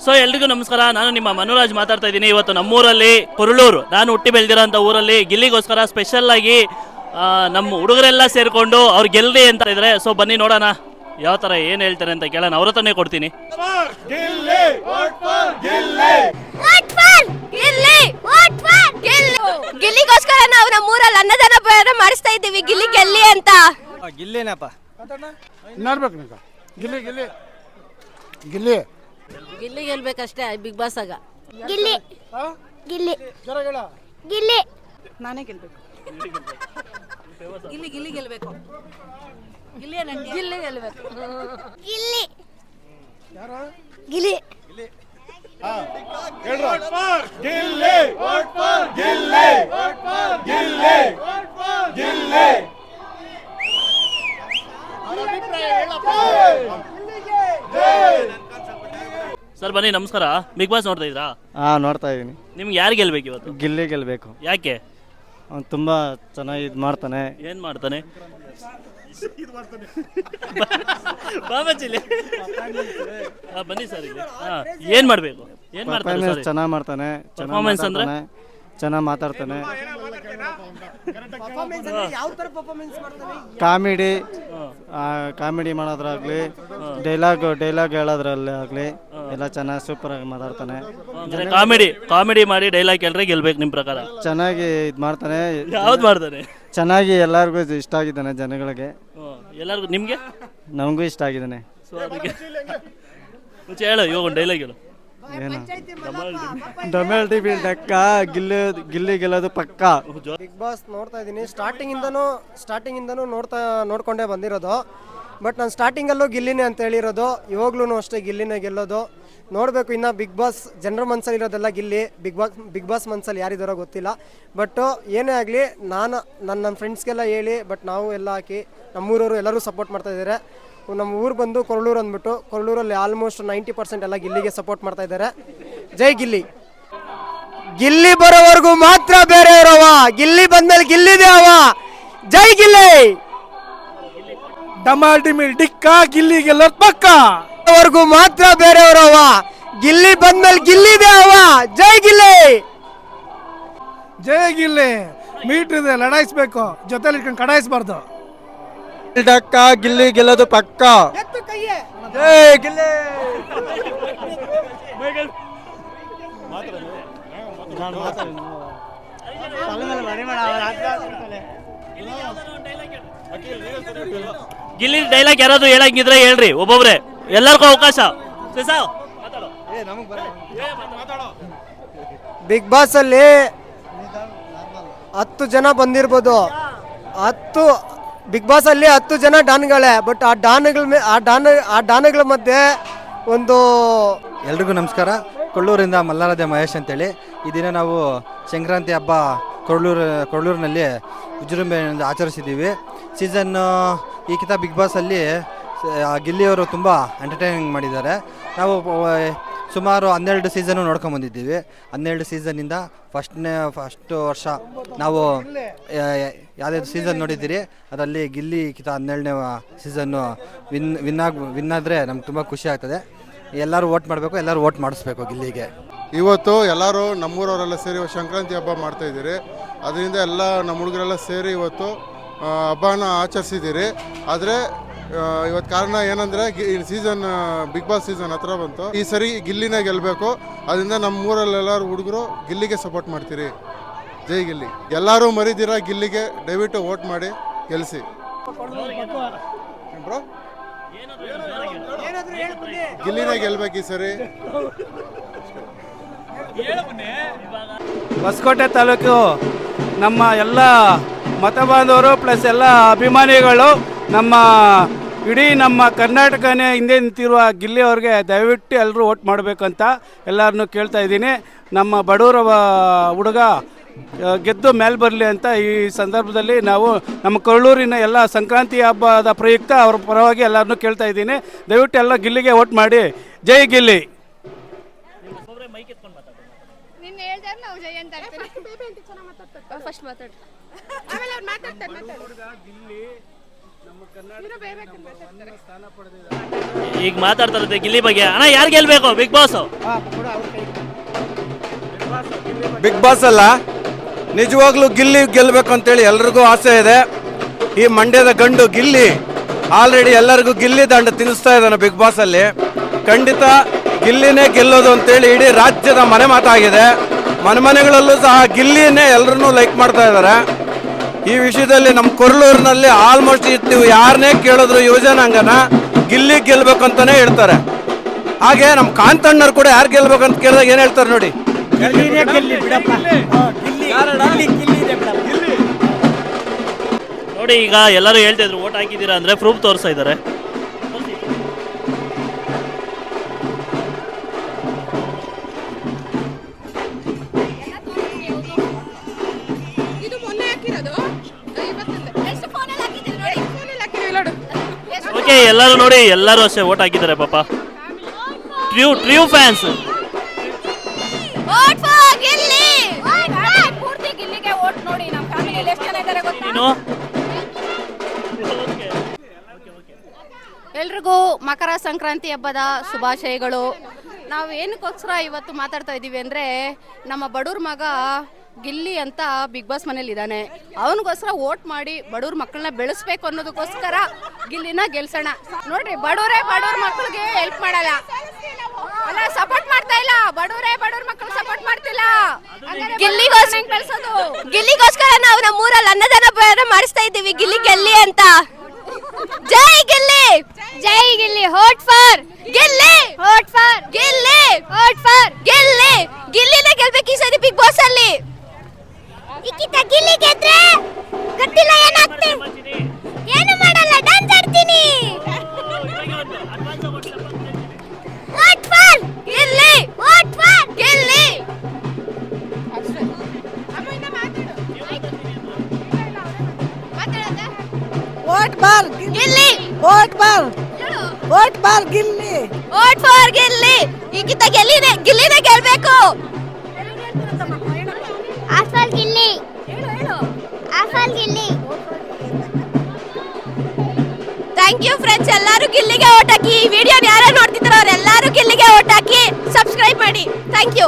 So ಎಲ್ರಿಗೂ ನಮಸ್ಕಾರ. ನಾನು ನಿಮ್ಮ ಮನೋರಾಜ್ ಮಾತಾಡ್ತಾ ಇದ್ದೀನಿ. ಇವತ್ತು ನಮ್ಮೂರಲ್ಲಿ ಕೊರಳೂರು, ನಾನು ಹುಟ್ಟಿ ಬೆಳೆದಿರೋಂಥ ಊರಲ್ಲಿ ಗಿಲ್ಲಿಗೋಸ್ಕರ ಸ್ಪೆಷಲ್ ಆಗಿ ನಮ್ಮ ಹುಡುಗರೆಲ್ಲ ಸೇರಿಕೊಂಡು ಅವ್ರು ಗೆಲ್ರಿ ಅಂತ ಇದ್ದಾರೆ. ಸೊ ಬನ್ನಿ ನೋಡೋಣ ಯಾವ ಥರ ಏನು ಹೇಳ್ತಾರೆ ಅಂತ ಕೇಳೋಣ. ಅವ್ರ ಹತ್ರನೇ ಕೊಡ್ತೀನಿ. ಗಿಲ್ಲಿಗೋಸ್ಕರ ನಾವು ನಮ್ಮೂರಲ್ಲಿ ಅನ್ನದಾನ ಮಾಡಿಸ್ತಾ ಇದ್ದೀವಿ. ಗಿಲ್ಲಿ ಗೆಲ್ಲಿ ಅಂತ. ಗಿಲ್ಲಿನಪ್ಪ ನೋಡ್ಬೇಕು ಗಿಲ್ಲಿ ಗಿಲ್ಲಿ ಗಿಲ್ಲಿ ಗಿಲ್ಲಿ ಗೆಲ್ಬೇಕಷ್ಟೇ ಬಿಗ್ ಬಾಸ್ ಆಗ. ಗಿಲ್ಲಿ ಗಿಲ್ಲಿ ಗಿಲ್ಲಿ ನಾನೇ ಗೆಲ್ಬೇಕು. ಗಿಲ್ಲಿ ಗಿಲ್ಲಿ ಗೆಲ್ಬೇಕು. ಗಿಲ್ಲಿ ಗಿಲ್ಲಿ ಗೆಲ್ಬೇಕು. ಗಿಲ್ಲಿ ಗಿಲ್ಲಿ ಸರ್ ಬನ್ನಿ, ನಮಸ್ಕಾರ. ಬಿಗ್ ಬಾಸ್ ನೋಡ್ತಾ ಇದ್ರಾ? ನೋಡ್ತಾ ಇದೀನಿ. ನಿಮ್ಗೆ ಯಾರು ಗೆಲ್ಬೇಕು ಇವತ್ತು? ಗಿಲ್ಲಿ ಗೆಲ್ಬೇಕು. ಯಾಕೆ? ಅವ್ನು ತುಂಬಾ ಚೆನ್ನಾಗಿ ಇದು ಮಾಡ್ತಾನೆ. ಏನು ಮಾಡ್ತಾನೆ? ಬಾಬಾಜಿಲಿ ಬನ್ನಿ ಸರ್ ಇಲ್ಲಿ. ಏನು ಮಾಡಬೇಕು? ಏನು ಮಾಡ್ತಾನೆ? ಚೆನ್ನಾಗಿ ಮಾಡ್ತಾನೆ. ಪರ್ಫಾರ್ಮೆನ್ಸ್ ಅಂದ್ರೆ ಚೆನ್ನಾಗಿ ಮಾತಾಡ್ತಾನೆ. ಕಾಮಿಡಿ ಕಾಮಿಡಿ ಮಾಡೋದ್ರಾಗ್ಲಿ, ಡೈಲಾಗ್ ಹೇಳೋದ್ರಲ್ಲಿ ಆಗ್ಲಿ ಎಲ್ಲ ಚೆನ್ನಾಗಿ ಸೂಪರ್ ಆಗಿ ಮಾತಾಡ್ತಾನೆ. ಕಾಮಿಡಿ ಮಾಡಿ ಡೈಲಾಗ್ ಹೇಳ್ರೆ ಗೆಲ್ಬೇಕು ನಿಮ್ಮ ಪ್ರಕಾರ? ಚೆನ್ನಾಗಿ ಇದು ಮಾಡ್ತಾನೆ. ಯಾವ್ದು ಮಾಡ್ತಾನೆ? ಚೆನ್ನಾಗಿ ಎಲ್ಲರಿಗೂ ಇಷ್ಟ ಆಗಿದ್ದಾನೆ ಜನಗಳಿಗೆ. ಎಲ್ಲರಿಗೂ? ನಿಮಗೆ? ನಮಗೂ ಇಷ್ಟ ಆಗಿದ್ದಾನೆ. ಸೊ ಅದಕ್ಕೆ ಮುಂಚೆ ಹೇಳು, ಇವಾಗ ಒಂದು ಡೈಲಾಗ್ ಹೇಳು. ಏನು? ಡೊಮೆಲ್ಟಿ ಬೀಳ್ದಕ್ಕ ಗಿಲ್ಲಿ ಗೆಲ್ಲೋದು ಪಕ್ಕ. ಬಿಗ್ ಬಾಸ್ ನೋಡ್ತಾ ಇದ್ದೀನಿ. ಸ್ಟಾರ್ಟಿಂಗ್ ಇಂದನೂ ನೋಡ್ಕೊಂಡೇ ಬಂದಿರೋದು. ಬಟ್ ನಾನು ಸ್ಟಾರ್ಟಿಂಗಲ್ಲೂ ಗಿಲ್ಲಿನೇ ಅಂತ ಹೇಳಿರೋದು, ಇವಾಗ್ಲೂ ಅಷ್ಟೇ ಗಿಲ್ಲಿನೇ ಗೆಲ್ಲೋದು. ನೋಡಬೇಕು ಇನ್ನು ಬಿಗ್ ಬಾಸ್ ಜನರ ಮನಸ್ಸಲ್ಲಿ ಇರೋದೆಲ್ಲ ಗಿಲ್ಲಿ. ಬಿಗ್ ಬಾಸ್ ಮನಸ್ಸಲ್ಲಿ ಯಾರಿದ್ದಾರೋ ಗೊತ್ತಿಲ್ಲ. ಬಟ್ ಏನೇ ಆಗಲಿ ನನ್ನ ಫ್ರೆಂಡ್ಸ್ಗೆಲ್ಲ ಹೇಳಿ, ಬಟ್ ನಾವು ಎಲ್ಲ ಹಾಕಿ ನಮ್ಮೂರವರು ಎಲ್ಲರೂ ಸಪೋರ್ಟ್ ಮಾಡ್ತಾ ಇದ್ದಾರೆ. ನಮ್ಮ ಊರು ಬಂದು ಕೊರಳೂರು ಅಂದ್ಬಿಟ್ಟು, ಕೊರಳೂರಲ್ಲಿ ಆಲ್ಮೋಸ್ಟ್ 90% ಎಲ್ಲ ಗಿಲ್ಲಿಗೆ ಸಪೋರ್ಟ್ ಮಾಡ್ತಾ ಇದ್ದಾರೆ. ಜೈ ಗಿಲ್ಲಿ. ಗಿಲ್ಲಿ ಬರೋವರೆಗೂ ಮಾತ್ರ ಬೇರೆಯವರವ, ಗಿಲ್ಲಿ ಬಂದ್ಮೇಲೆ ಗಿಲ್ಲಿದೆ ಅವ. ಜೈ ಗಿಲ್ಲಿ. ಡಮಾಲ್ಟಿಮಿಲ್ ಡಿಕ್ಕ ಗಿಲ್ಲಿ ಗೆಲ್ಲೋದು ಪಕ್ಕ. ವರ್ಗೂ ಮಾತ್ರ ಬೇರೆಯವರವ, ಗಿಲ್ಲಿ ಬಂದ್ಮೇಲೆ ಗಿಲ್ಲಿದೆ ಅವ. ಜೈ ಗಿಲ್ಲಿ. ಜೈ ಗಿಲ್ಲಿ. ಮೀಟ್ ಇದೆ, ಲಡಾಯಿಸ್ಬೇಕು, ಜೊತೆಲಿ ಇಟ್ಕೊಂಡು ಕಡಾಯಿಸ್ಬಾರ್ದು. ಡಕ್ಕ ಗಿಲ್ಲಿ ಗೆಲ್ಲೋದು ಪಕ್ಕ. ಜೈ ಗಿಲ್ಲಿ. ಗಿಲ್ಲಿ ಡೈಲಾಗ್ ಯಾರಾದ್ರು ಹೇಳಂಗಿದ್ರೆ ಹೇಳ್ರಿ, ಒಬ್ಬೊಬ್ರೆ, ಎಲ್ಲರಿಗೂ ಅವಕಾಶ. ಬಿಗ್ ಬಾಸ್ ಅಲ್ಲಿ 10 ಜನ ಬಂದಿರ್ಬೋದು. ಬಿಗ್ ಬಾಸ್ ಅಲ್ಲಿ 10 ಜನ ಡಾನ್ಗಳೇ. ಬಟ್ ಆ ಡಾನ್ಗಳ ಮಧ್ಯೆ ಒಂದು. ಎಲ್ರಿಗೂ ನಮಸ್ಕಾರ. ಕೊಳ್ಳೂರಿಂದ ಮಲ್ಲಾರದೆ ಮಹೇಶ್ ಅಂತೇಳಿ. ಈ ದಿನ ನಾವು ಸಂಕ್ರಾಂತಿ ಹಬ್ಬ ಕೊಳ್ಳೂರಿನಲ್ಲಿ ವಿಜೃಂಭಣೆಯಿಂದ ಆಚರಿಸಿದ್ದೀವಿ. ಈಗಿಂತ ಬಿಗ್ ಬಾಸಲ್ಲಿ ಗಿಲ್ಲಿಯವರು ತುಂಬ ಎಂಟರ್ಟೈನಿಂಗ್ ಮಾಡಿದ್ದಾರೆ. ನಾವು ಸುಮಾರು 12 ಸೀಸನ್ನು ನೋಡ್ಕೊಂಬಂದಿದ್ದೀವಿ. 12 ಸೀಸನ್ನಿಂದ ಫಸ್ಟ್ ವರ್ಷ ನಾವು ಯಾವುದಾದ್ರು ಸೀಸನ್ ನೋಡಿದ್ದೀರಿ, ಅದರಲ್ಲಿ ಗಿಲ್ಲಿ ಕಿತ 12ನೇ ಸೀಸನ್ನು ವಿನ್ ಆದರೆ ನಮ್ಗೆ ತುಂಬ ಖುಷಿ ಆಗ್ತದೆ. ಎಲ್ಲರೂ ವೋಟ್ ಮಾಡಬೇಕು, ಎಲ್ಲರೂ ವೋಟ್ ಮಾಡಿಸ್ಬೇಕು ಗಿಲ್ಲಿಗೆ. ಇವತ್ತು ಎಲ್ಲರೂ ನಮ್ಮೂರವರೆಲ್ಲ ಸೇರಿ ಸಂಕ್ರಾಂತಿ ಹಬ್ಬ ಮಾಡ್ತಾಯಿದ್ದೀರಿ. ಅದರಿಂದ ಎಲ್ಲ ನಮ್ಮ ಹುಡುಗರೆಲ್ಲ ಸೇರಿ ಇವತ್ತು ಹಬ್ಬನ ಆಚರಿಸಿದ್ದೀರಿ. ಆದರೆ ಇವತ್ತು ಕಾರಣ ಏನಂದರೆ ಸೀಸನ್ ಬಿಗ್ ಬಾಸ್ ಸೀಸನ್ ಹತ್ರ ಬಂತು. ಈ ಸರಿ ಗಿಲ್ಲಿನೇ ಗೆಲ್ಲಬೇಕು. ಅದರಿಂದ ನಮ್ಮೂರಲ್ಲೆಲ್ಲರೂ ಹುಡುಗರು ಗಿಲ್ಲಿಗೆ ಸಪೋರ್ಟ್ ಮಾಡ್ತೀರಿ. ಜೈ ಗಿಲ್ಲಿ. ಎಲ್ಲರೂ ಮರಿದಿರ ಗಿಲ್ಲಿಗೆ ದಯವಿಟ್ಟು ವೋಟ್ ಮಾಡಿ ಗೆಲ್ಲಿಸಿ. ಬ್ರೋ ಗಿಲ್ಲಿನೇ ಗೆಲ್ಬೇಕು ಈ ಸರಿ. ಹೊಸಕೋಟೆ ತಾಲೂಕು ನಮ್ಮ ಎಲ್ಲ ಮತ ಬಾಂಧವರು ಪ್ಲಸ್ ಎಲ್ಲ ಅಭಿಮಾನಿಗಳು, ಇಡೀ ನಮ್ಮ ಕರ್ನಾಟಕನೇ ಹಿಂದೆ ನಿಂತಿರುವ ಗಿಲ್ಲಿ ಅವ್ರಿಗೆ ದಯವಿಟ್ಟು ಎಲ್ಲರೂ ವೋಟ್ ಮಾಡಬೇಕಂತ ಎಲ್ಲರನ್ನೂ ಕೇಳ್ತಾ ಇದ್ದೀನಿ. ನಮ್ಮ ಬಡವರ ಹುಡುಗ ಗೆದ್ದು ಮೇಲೆ ಬರಲಿ ಅಂತ ಈ ಸಂದರ್ಭದಲ್ಲಿ ನಾವು ನಮ್ಮ ಕೊರಳೂರಿನ ಎಲ್ಲ ಸಂಕ್ರಾಂತಿ ಹಬ್ಬದ ಪ್ರಯುಕ್ತ ಅವ್ರ ಪರವಾಗಿ ಎಲ್ಲರನ್ನೂ ಕೇಳ್ತಾ ಇದ್ದೀನಿ. ದಯವಿಟ್ಟು ಎಲ್ಲ ಗಿಲ್ಲಿಗೆ ವೋಟ್ ಮಾಡಿ. ಜೈ ಗಿಲ್ಲಿ. ಫಸ್ಟ್ ಮಾತಾಡ್ತಾರೆ. ಈಗ ಮಾತಾಡ್ತಾ ಇರುತ್ತೆ ಗಿಲ್ಲಿ ಬಗ್ಗೆ. ಅಣ್ಣ ಯಾರು ಗೆಲ್ಬೇಕು ಬಿಗ್ ಬಾಸ್? ಬಿಗ್ ಬಾಸ್ ಅಲ್ಲ, ನಿಜವಾಗ್ಲೂ ಗಿಲ್ಲಿ ಗೆಲ್ಲಬೇಕು ಅಂತೇಳಿ ಎಲ್ರಿಗೂ ಆಸೆ ಇದೆ. ಈ ಮಂಡ್ಯದ ಗಂಡು ಗಿಲ್ಲಿ ಆಲ್ರೆಡಿ ಎಲ್ಲರಿಗೂ ಗಿಲ್ಲಿ ದಂಡ ತಿನ್ನಿಸ್ತಾ ಇದ್ದಾನೆ ಬಿಗ್ ಬಾಸ್ ಅಲ್ಲಿ. ಖಂಡಿತ ಗಿಲ್ಲಿನೇ ಗೆಲ್ಲೋದು ಅಂತೇಳಿ ಇಡೀ ರಾಜ್ಯದ ಮನೆ ಮಾತಾಗಿದೆ. ಮನೆಗಳಲ್ಲೂ ಸಹ ಗಿಲ್ಲಿನೇ ಎಲ್ಲರನ್ನೂ ಲೈಕ್ ಮಾಡ್ತಾ ಇದ್ದಾರೆ. ಈ ವಿಷಯದಲ್ಲಿ ನಮ್ಮ ಕೊರ್ಲೂರಿನಲ್ಲಿ ಆಲ್ಮೋಸ್ಟ್ ನೀವು ಯಾರನ್ನೇ ಕೇಳಿದ್ರು ಯುವಜನಾಂಗನ ಗಿಲ್ಲಿ ಗೆಲ್ಬೇಕಂತಾನೆ ಹೇಳ್ತಾರೆ. ಹಾಗೆ ನಮ್ಮ ಕಾಂತಣ್ಣರು ಕೂಡ ಯಾರು ಗೆಲ್ಬೇಕಂತ ಕೇಳಿದಾಗ ಏನು ಹೇಳ್ತಾರೆ ನೋಡಿ, ನೋಡಿ ಈಗ ಎಲ್ಲರೂ ಹೇಳ್ತಿದ್ರು ಓಟ್ ಹಾಕಿದ್ದೀರಾ ಅಂದ್ರೆ ಪ್ರೂಫ್ ತೋರಿಸ್ತಾ ಇದ್ದಾರೆ. ಓಕೆ, ಎಲ್ಲರೂ ನೋಡಿ, ಎಲ್ಲರೂ ಅಷ್ಟೇ ಓಟ್ ಹಾಕಿದ್ದಾರೆ ಪಾಪ. True fans. Vote for Gilli. ಪೂರ್ತಿ ಗಿಲ್ಲಿಗೆ ವೋಟ್ ನೋಡಿ. ನಮ್ಮ ಫ್ಯಾಮಿಲಿಯಲ್ಲಿ ಎಷ್ಟು ಜನ ಇದ್ದಾರೆ ಗೊತ್ತಾ? ನೀನು ಎಲ್ರಿಗೂ ಮಕರ ಸಂಕ್ರಾಂತಿ ಹಬ್ಬದ ಶುಭಾಶಯಗಳು. ನಾವು ಏನಕ್ಕೋಸ್ಕರ ಇವತ್ತು ಮಾತಾಡ್ತಾ ಇದ್ದೀವಿ ಅಂದರೆ, ನಮ್ಮ ಬಡವ್ರ ಮಗ ಗಿಲ್ಲಿ ಅಂತ ಬಿಗ್ ಬಾಸ್ ಮನೇಲಿ ಇದ್ದಾನೆ. ಅವನಿಗೋಸ್ಕರ ವೋಟ್ ಮಾಡಿ ಬಡವ್ರ ಮಕ್ಕಳನ್ನ ಬೆಳೆಸ್ಬೇಕು ಅನ್ನೋದಕ್ಕೋಸ್ಕರ ಗಿಲ್ಲಿನ ಗೆಲ್ಸೋಣ. ನೋಡ್ರಿ, ಬಡವ್ರ ಮಕ್ಕಳಿಗೆ ಹೆಲ್ಪ್ ಮಾಡಲ್ಲ, ಅಲ್ಲ ಸಪೋರ್ಟ್ ಮಾಡ್ತಾ ಇಲ್ಲ. ಬಡವ್ರ ಮಕ್ಕಳು ಸಪೋರ್ಟ್ ಮಾಡ್ತಿಲ್ಲ. ಗಿಲ್ಲಿಗೋಸ್ಕರ ನಾವು ನಮ್ಮೂರಲ್ಲಿ ಅನ್ನದಾನ ಮಾಡಿಸ್ತಾ ಇದ್ದೀವಿ. ಗಿಲ್ಲಿ ಗೆಲ್ಲಿ ಅಂತ. ಜೈ ಗಿಲ್ಲಿ, ಜೈ Gilli. Vote for Gilli, vote for Gilli, vote for Gilli. ಗಿಲ್ಲಿನೇ ಗೆಲ್ಬೇಕು ಈ ಸರಿ ಬಿಗ್ ಬಾಸ್ ಅಲ್ಲಿ. ಗಿಲ್ಲಿ ಗೆದ್ರೆ ಗೊತ್ತಿಲ್ಲ ಏನಾಗ್ತದೆ, ಏನು ಮಾಡಲ್ಲ, ಡ್ಯಾನ್ಸ್ ಆಡ್ತೀನಿ. Vote for Gilli, vote for Gilli. Vote for Gilli, vote for vote for Gilli. Vote for Gilli. ಈಗಿಂತ ಗಿಲ್ಲಿನೇ ಗೆಲ್ಬೇಕು. ಆಫಲ್ ಗಿಲ್ಲಿ, ಆಫಲ್ ಗಿಲ್ಲಿ. ಥ್ಯಾಂಕ್ ಯು ಫ್ರೆಂಡ್ಸ್, ಎಲ್ಲರೂ ಗಿಲ್ಲಿಗೆ ಓಟ್ ಹಾಕಿ. ಈ ವಿಡಿಯೋನ ಯಾರು ನೋಡ್ತಿದ್ದಾರೋ ಅವರೆಲ್ಲರೂ ಗಿಲ್ಲಿಗೆ ಓಟ್ ಹಾಕಿ. ಸಬ್ಸ್ಕ್ರೈಬ್ ಮಾಡಿ. Thank you.